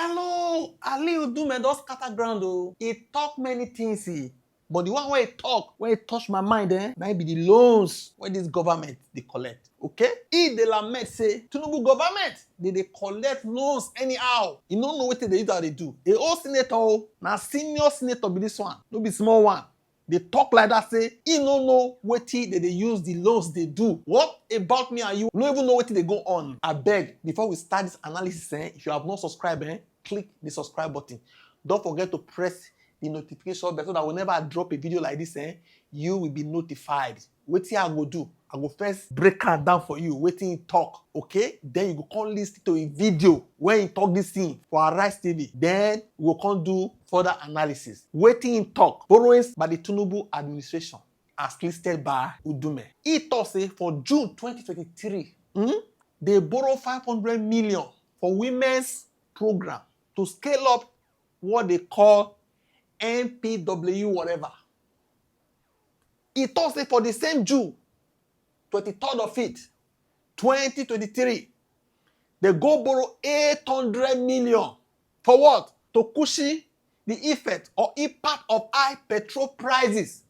Hello, Ali Ndume don scatter ground o. He talk many things, but the one wey he talk, wey touch my mind, na be the loans wey this government dey collect. Okay? He dey lament say Tinubu government dey collect loans anyhow. He no know wetin dey use am dey do. A old senator o, na senior senator be this one, no be small one. They talk like that, say he no know wetin they use the loans they do. What about me and you? No even know wetin they go on. I beg, before we start this analysis, if you have not subscribed, click the subscribe button. Don't forget to press the notification bell so that whenever I drop a video like this, you will be notified. Wetin I go do? I go first break am down for you. Wetin he talk, okay? Then you go come listen to a video when he talk this thing for Arise TV. Then we go come do further analysis. Wetin he talk? Borrowings by the Tinubu administration as listed by Ndume. He talk say for June 2023, they borrow 500 million for women's program to scale up what they call NPW whatever. He talk say for the same June 23rd of it, 2023, they go borrow 800 million for what? To cushion the effect or impact of high petrol prices.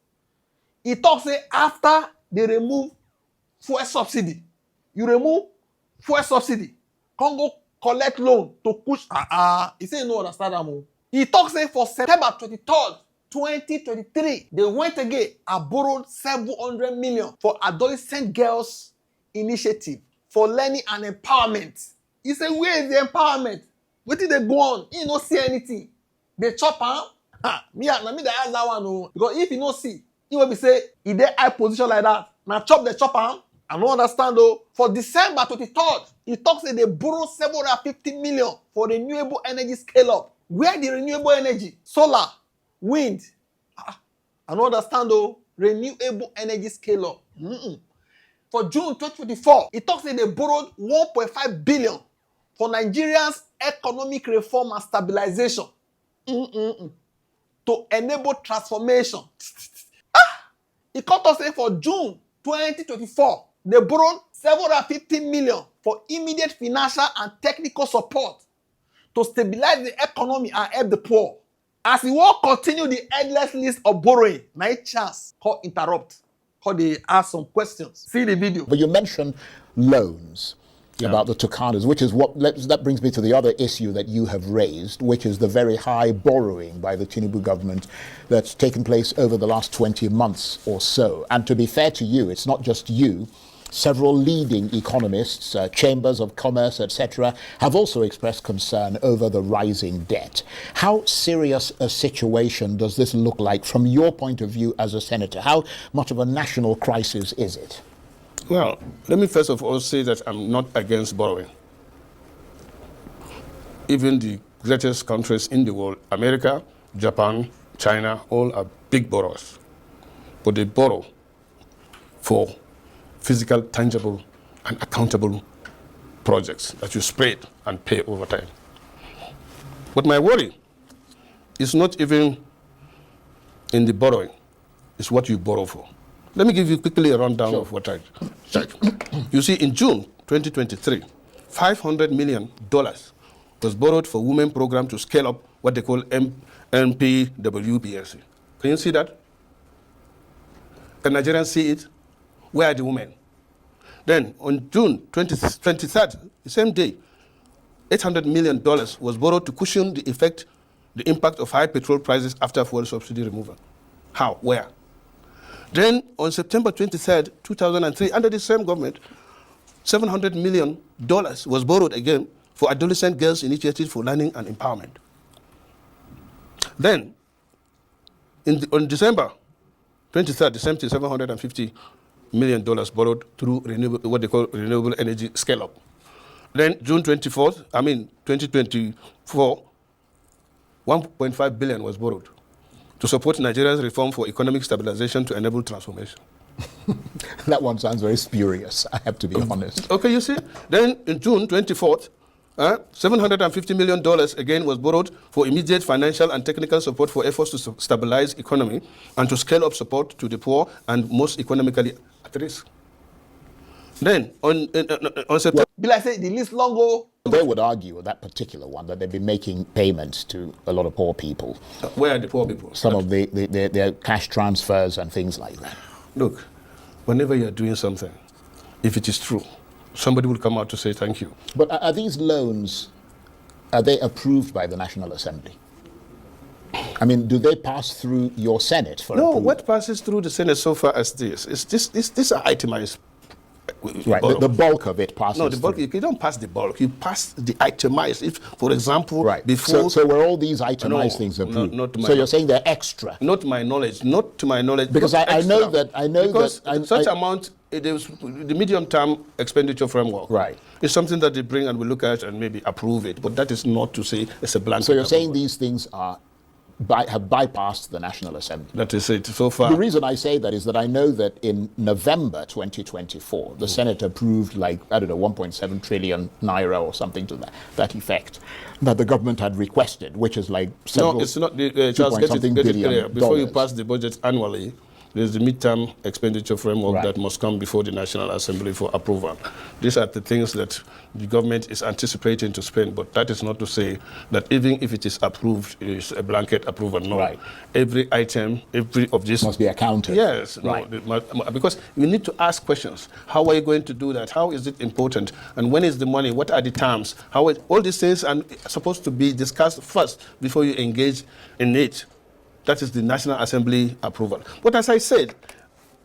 He talk say after they remove fuel subsidy, you remove fuel subsidy, come go collect loan to push. He say no understand am. He talk say for September 23rd, 2023, they went again and borrowed 700 million for adolescent girls initiative for learning and empowerment. He say, where is the empowerment? What did they go on? He no see anything. They chop am. Me that ask that one o. Because if he no see, he will be say, he dey high position like that. Now chop the chop am. I don't understand though. For December 23rd, he talks say they borrow 750 million for renewable energy scale up. Where the renewable energy? Solar, wind. I don't understand though. Renewable energy scale up. For June 2024, he talks say they borrowed 1.5 billion for Nigeria's economic reform and stabilization to enable transformation. He come talk say for June 2024, they borrowed 750 million for immediate financial and technical support to stabilize the economy and help the poor. As he will continue the endless list of borrowing, na chance call interrupt, call they ask some questions. See the video. But you mentioned loans. About the Tucanos, which is that brings me to the other issue that you have raised, which is the very high borrowing by the Tinubu government that's taken place over the last 20 months or so. And to be fair to you, it's not just you. Several leading economists, chambers of commerce, etc., have also expressed concern over the rising debt. How serious a situation does this look like from your point of view as a senator? How much of a national crisis is it? Well, let me first of all say that I'm not against borrowing. Even the greatest countries in the world, America, Japan, China, all are big borrowers. But they borrow for physical, tangible, and accountable projects that you spread and pay over time. But my worry is not even in the borrowing, it's what you borrow for. Let me give you quickly a rundown of what I said. You see, in June 2023, $500 million was borrowed for women program to scale up what they call NPWBSC. Can you see that? Can Nigerians see it? Where are the women? Then on June 23rd, the same day, $800 million was borrowed to cushion the impact of high petrol prices after fuel subsidy removal. How? Where? Then, on September 23rd, 2003, under the same government, $700 million was borrowed again for adolescent girls' initiative for learning and empowerment. Then, on December 23rd, the same thing, $750 million borrowed through what they call renewable energy scale-up. Then, June 2024, $1.5 billion was borrowed to support Nigeria's reform for economic stabilization to enable transformation. That one sounds very spurious, I have to be honest. Okay, you see? Then in June 24th, $750 million again was borrowed for immediate financial and technical support for efforts to stabilize economy and to scale up support to the poor and most economically at risk. Then on September... Be like say the list long go. They would argue that particular one that they've been making payments to a lot of poor people. Where are the poor people? Some of their cash transfers and things like that. Look, whenever you're doing something, if it is true, somebody will come out to say thank you. But are these loans, are they approved by the National Assembly? I mean, do they pass through your Senate for approval? No, what passes through the Senate so far as this is these are itemized. Right, the bulk of it passes. No, the bulk. through. You don't pass the bulk. You pass the itemized. If, for example, Right. before. So were all these itemized things approved? Not to my so you're saying they're extra? Not to my knowledge. Not to my knowledge. Because I know that because that such amount. It is the medium-term expenditure framework. Right. It's something that they bring and we look at and maybe approve it. But that is not to say it's a blanket. So you're saying approval. these things have bypassed the National Assembly? That is it so far. The reason I say that is that I know that in November 2024, the Senate approved 1.7 trillion naira or something to that effect that the government had requested, which is several. No, it's not. Charles, get it clear. Before you pass the budget annually, there's the midterm expenditure framework that must come before the National Assembly for approval. These are the things that the government is anticipating to spend, but that is not to say that even if it is approved, it is a blanket approval. No. Right. Every item, every of this must be accounted. Yes. Right. No, because you need to ask questions. How are you going to do that? How is it important? And when is the money? What are the terms? All these things are supposed to be discussed first before you engage in it. That is the National Assembly approval. But as I said,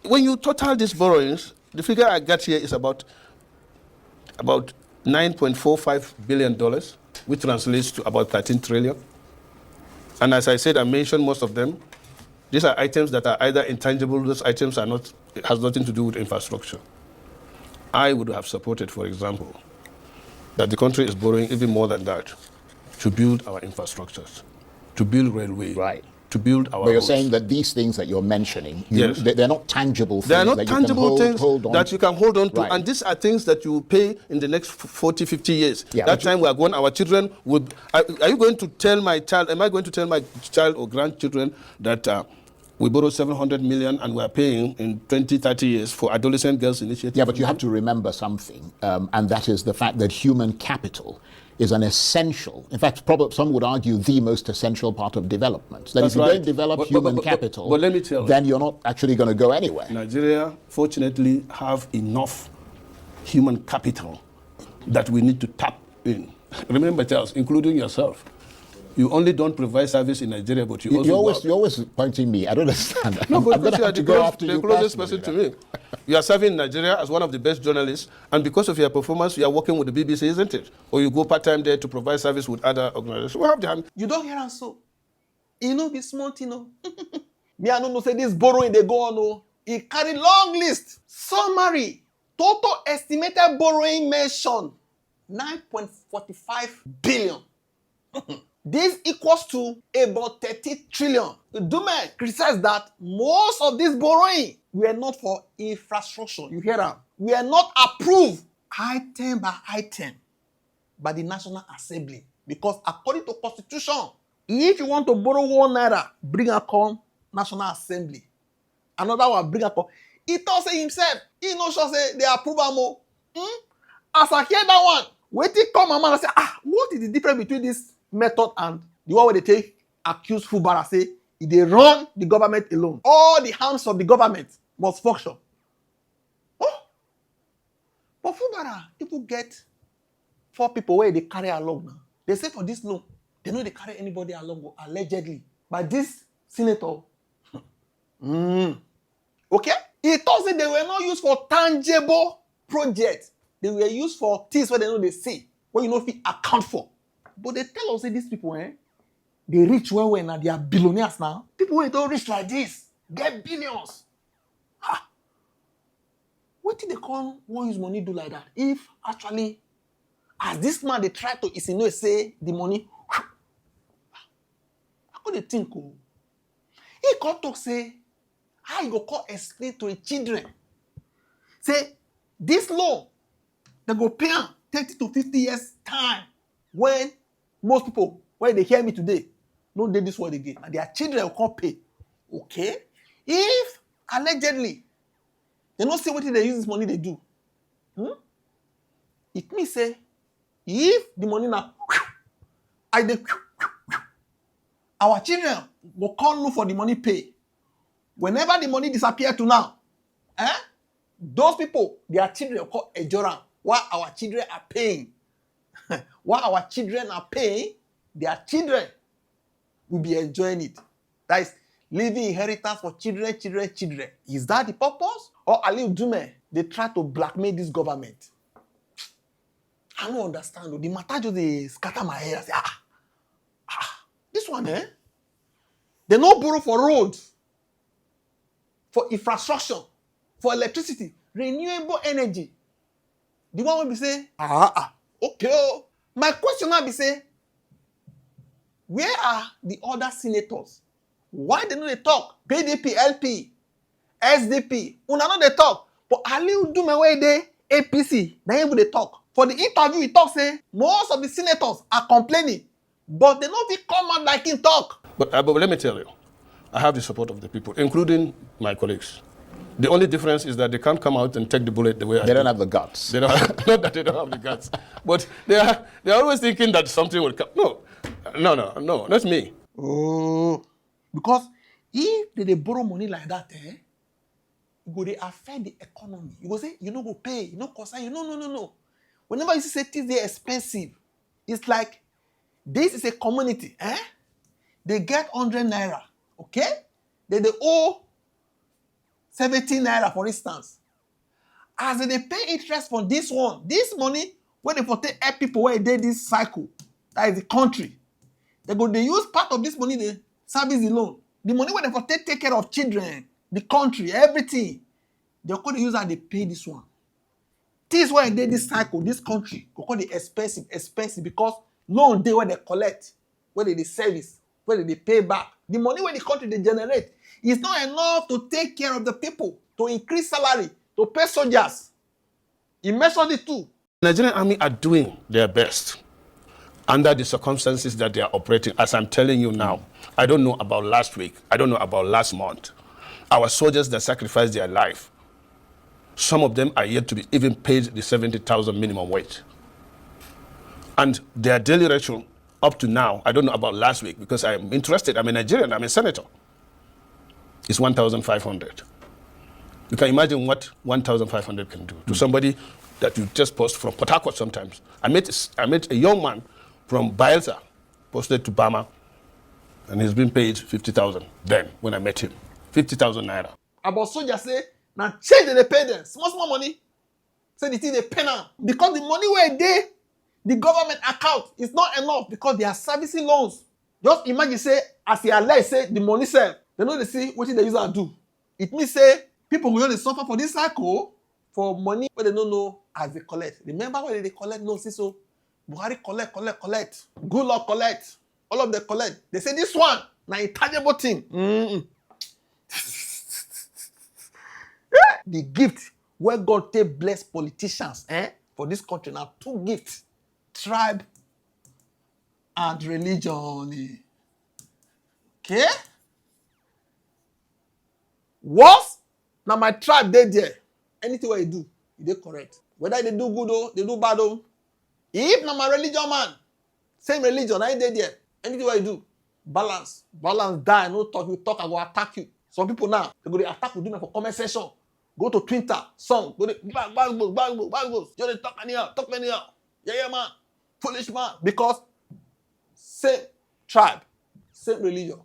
when you total these borrowings, the figure I got here is about $9.45 billion, which translates to about 13 trillion. And as I said, I mentioned most of them. These are items that are either intangible. Those items are not. It has nothing to do with infrastructure. I would have supported, for example, that the country is borrowing even more than that to build our infrastructures, to build railway. Right. To build our But you're roads. saying that these things that you're mentioning, Yes. they're not tangible things. They are not that tangible you can things hold on that you can hold on to. Right. And these are things that you will pay in the next 40, 50 years. Yeah, that time we are going, our children would. Are you going to tell my child, am I going to tell my child or grandchildren that we borrowed 700 million and we are paying in 20, 30 years for adolescent girls initiative? Yeah, but you have to remember something, and that is the fact that human capital is an essential, in fact, probably some would argue the most essential part of development. That That's if you right. don't develop But human capital, let me tell you, then you're not actually going to go anywhere. Nigeria, fortunately, have enough human capital that we need to tap in. Remember, Charles, including yourself, you only don't provide service in Nigeria, but you also You're always pointing me. I don't understand. No, I'm but going to you are have to go after the you closest personally, person to me. You are serving Nigeria as one of the best journalists, and because of your performance, you are working with the BBC, isn't it? Or you go part-time there to provide service with other organizations. We have the hand. You don't hear us so. Be smart, Me, I don't know, say this borrowing, they go on, oh. It carry long list. Summary. Total estimated borrowing mentioned 9.45 billion. This equals to about 30 trillion. Ndume criticized that most of this borrowing were not for infrastructure. You hear that? We are not approved item by item by the National Assembly. Because according to Constitution, if you want to borrow 1 naira, bring a come National Assembly. Another one, bring a come. He thought say himself, he no sure say they approve am. As I hear that one, wait till come my man and say, what is the difference between this method and the one where they take accuse Fubara say they run the government alone. All the arms of the government must function. Oh, but Fubara, people get 4 people where they carry along now. They say for this loan, they know they carry anybody along allegedly. But this senator, okay? He thought that they were not used for tangible projects. They were used for things where they know they see, where you know if you account for. But they tell us that these people, they rich well now, they are billionaires now. People who don't rich like this, get billions. What did they call one use money do like that? If actually, as this man, they try to insinuate, say the money, how could they think? He can't talk, say, how you go call explain to the children? Say, this law, they go pay 30 to 50 years time when most people, when they hear me today, don't do this what they get. And their children will come pay. Okay? If allegedly they don't see what they use this money they do, it means say If the money now, our children will call look for the money pay. Whenever the money disappear to now, those people, their children will call ejoran. While our children are paying, while our children are paying, their children will be enjoying it. That is leaving inheritance for children. Is that the purpose? Or Ali Ndume, they try to blackmail this government? I don't understand. The matter just they scatter my head. I say, this one, they no borrow for roads, for infrastructure, for electricity, renewable energy. The one will be say, okay. My question now be say, where are the other senators? Why they no dey talk? PDP, LP, SDP, una no dey talk. But Ali Ndume wey dey APC, na him dey talk. For the interview, he talk say most of the senators are complaining, but they no fit come out like him talk. But let me tell you, I have the support of the people, including my colleagues. The only difference is that they can't come out and take the bullet the way I do. They don't have the guts. They don't have, not that they don't have the guts, but they're always thinking that something will come. No, not me. Oh, because if they borrow money like that, it go dey affect the economy. You go say you no go pay, you no concern you. No. Whenever you say things dey expensive, it's like this is a community. They get 100 naira, okay? They owe 70 naira, for instance. As they pay interest for this one, this money when they for take help people where they this cycle, that is the country. They use part of this money they service the loan. The money when they for take care of children, the country, everything, they could use that they pay this one. This is why they this cycle, this country, go call it expensive because loan they where they collect, where they service, where they pay back. The money where the country they generate is not enough to take care of the people, to increase salary, to pay soldiers. It mentioned it too. The Nigerian army are doing their best under the circumstances that they are operating. As I'm telling you now, I don't know about last week. I don't know about last month. Our soldiers that sacrificed their life, some of them are yet to be even paid the 70,000 minimum wage. And their daily ration up to now, I don't know about last week because I'm interested. I'm a Nigerian, I'm a senator. It's 1,500. You can imagine what 1,500 can do to somebody that you just post from Port Harcourt sometimes. I met a young man from Bayelsa, posted to Bama, and he's been paid 50,000 then when I met him. 50,000 naira. About soldiers say, now change they pay them. Small money. Say the thing they pay now. Because the money where they, the government account is not enough because they are servicing loans. Just imagine say, as they are say the money sell, they know they see what they use and do. It means say, people will only suffer for this cycle for money where they don't know as they collect. Remember when they collect? No, see so. Buhari collect. Good luck collect. All of them collect. They say this one, now intangible thing. The gift where God take bless politicians for this country now, 2 gifts. Tribe and religion. Okay? Once now my tribe they there. Anything what you do, they correct. Whether they do good or they do bad or if now my religion man, same religion, I they there. Anything what you do, balance die. No talk, you talk, I go attack you. Some people now they go to attack you for comment section. Go to Twitter, song, go to bag goes. You dey talk anyhow. Yeah man, foolish man. Because same tribe, same religion.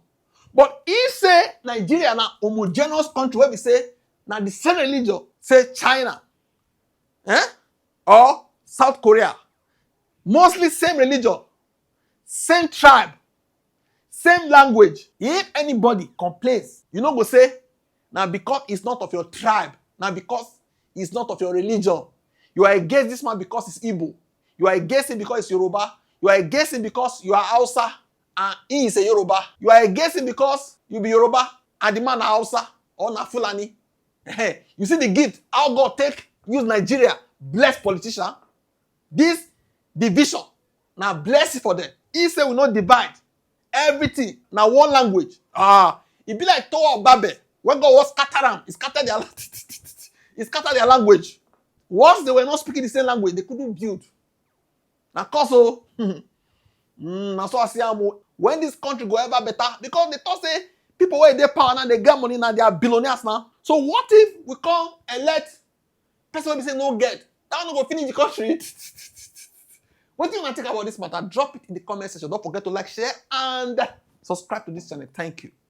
But if say Nigeria na homogeneous country where we say na the same religion, say China, or South Korea, mostly same religion, same tribe, same language. If anybody complains, you know go say now because it's not of your tribe, now because it's not of your religion. You are against this man because it's Igbo. You are against him because it's Yoruba. You are against him because you are Hausa and he is a Yoruba. You are against him because you be Yoruba and the man na Hausa or na Fulani. You see the gift, how God use Nigeria, bless politician. This division, now bless it for them. He say we not divide everything. Now one language. It be like Tower of Babel. When God was scatter them, he scattered their language. Once they were not speaking the same language, they couldn't build. Na cause o. Na so I see am o. When this country go ever better, because they talk say people wey dey power now, they get money now, they are billionaires now. So what if we come elect person wey be say no get? That one no go finish the country. What do you want to think about this matter? Drop it in the comment section. Don't forget to like, share, and subscribe to this channel. Thank you.